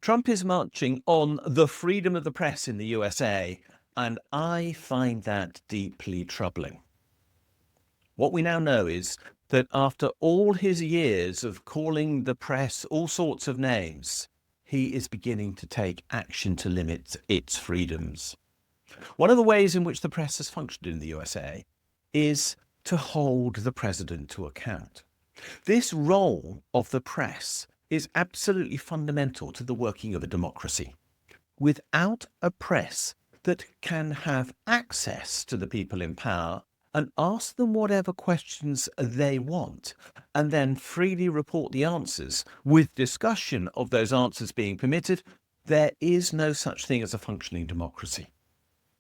Trump is marching on the freedom of the press in the USA, and I find that deeply troubling. What we now know is that after all his years of calling the press all sorts of names, he is beginning to take action to limit its freedoms. One of the ways in which the press has functioned in the USA is to hold the president to account. This role of the press is absolutely fundamental to the working of a democracy. Without a press that can have access to the people in power and ask them whatever questions they want, and then freely report the answers with discussion of those answers being permitted, there is no such thing as a functioning democracy.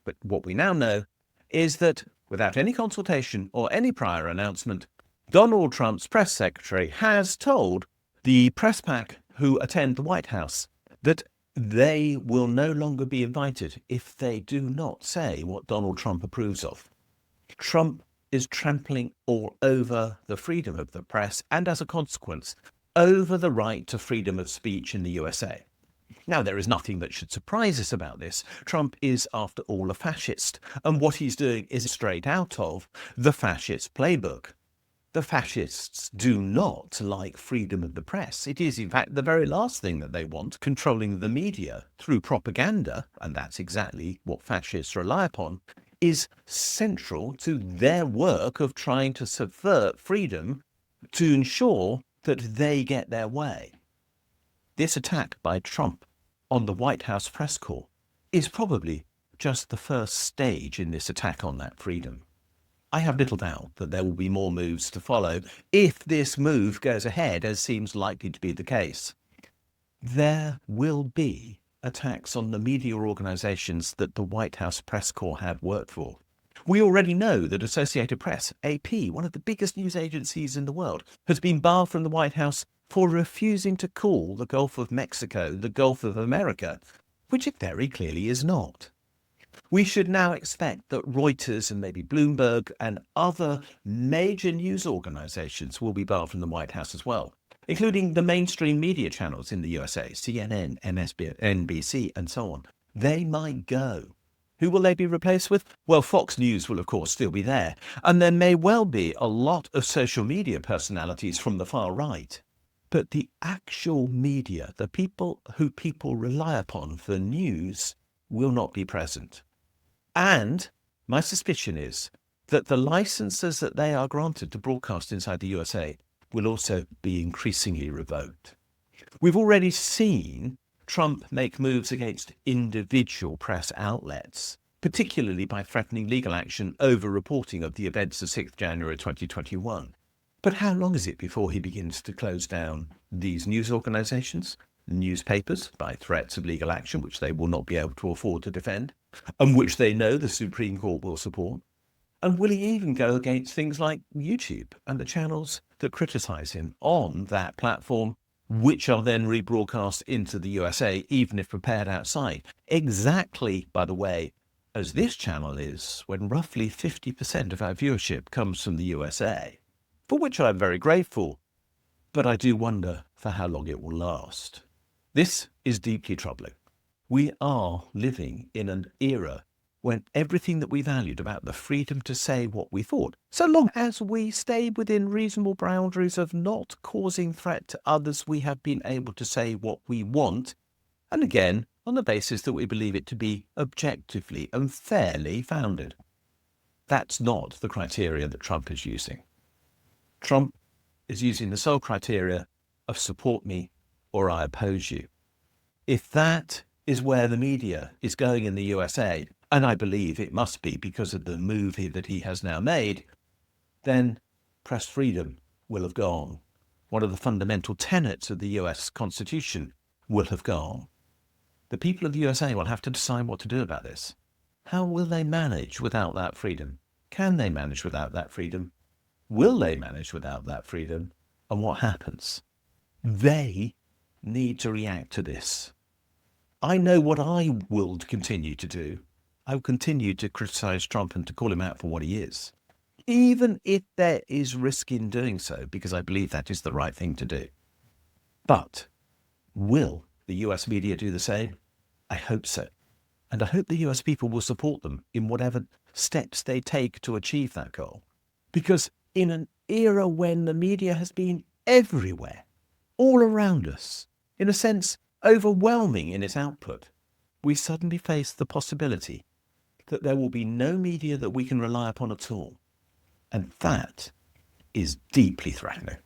But what we now know is that without any consultation or any prior announcement, Donald Trump's press secretary has told the press pack who attend the White House that they will no longer be invited if they do not say what Donald Trump approves of. Trump is trampling all over the freedom of the press and, as a consequence, over the right to freedom of speech in the USA. Now, there is nothing that should surprise us about this. Trump is, after all, a fascist, and what he's doing is straight out of the fascist playbook. The fascists do not like freedom of the press. It is, in fact, the very last thing that they want, controlling the media through propaganda, and that's exactly what fascists rely upon, is central to their work of trying to subvert freedom to ensure that they get their way. This attack by Trump on the White House press corps is probably just the first stage in this attack on that freedom. I have little doubt that there will be more moves to follow if this move goes ahead, as seems likely to be the case. There will be attacks on the media organizations that the White House press corps have worked for. We already know that Associated Press, AP, one of the biggest news agencies in the world, has been barred from the White House for refusing to call the Gulf of Mexico the Gulf of America, which it very clearly is not. We should now expect that Reuters and maybe Bloomberg and other major news organizations will be barred from the White House as well, including the mainstream media channels in the USA, CNN, MSNBC, and so on. They might go. Who will they be replaced with? Well, Fox News will, of course, still be there. And there may well be a lot of social media personalities from the far right. But the actual media, the people who people rely upon for news, will not be present. And my suspicion is that the licenses that they are granted to broadcast inside the USA will also be increasingly revoked. We've already seen Trump make moves against individual press outlets, particularly by threatening legal action over reporting of the events of 6th January 2021. But how long is it before he begins to close down these news organizations, newspapers, by threats of legal action, which they will not be able to afford to defend, and which they know the Supreme Court will support? And will he even go against things like YouTube and the channels that criticize him on that platform, which are then rebroadcast into the USA, even if prepared outside? Exactly, by the way, as this channel is, when roughly 50% of our viewership comes from the USA, for which I'm very grateful, but I do wonder for how long it will last. This is deeply troubling. We are living in an era when everything that we valued about the freedom to say what we thought, so long as we stay within reasonable boundaries of not causing threat to others, we have been able to say what we want, and again, on the basis that we believe it to be objectively and fairly founded. That's not the criteria that Trump is using. Trump is using the sole criteria of support me or I oppose you. If that is where the media is going in the USA, and I believe it must be because of the move that he has now made, then press freedom will have gone. One of the fundamental tenets of the US Constitution will have gone. The people of the USA will have to decide what to do about this. How will they manage without that freedom? Can they manage without that freedom? Will they manage without that freedom? And what happens? They need to react to this. I know what I will continue to do. I will continue to criticize Trump and to call him out for what he is, even if there is risk in doing so, because I believe that is the right thing to do. But will the US media do the same? I hope so. And I hope the US people will support them in whatever steps they take to achieve that goal. Because in an era when the media has been everywhere, all around us, in a sense, overwhelming in its output, we suddenly face the possibility that there will be no media that we can rely upon at all. And that is deeply threatening.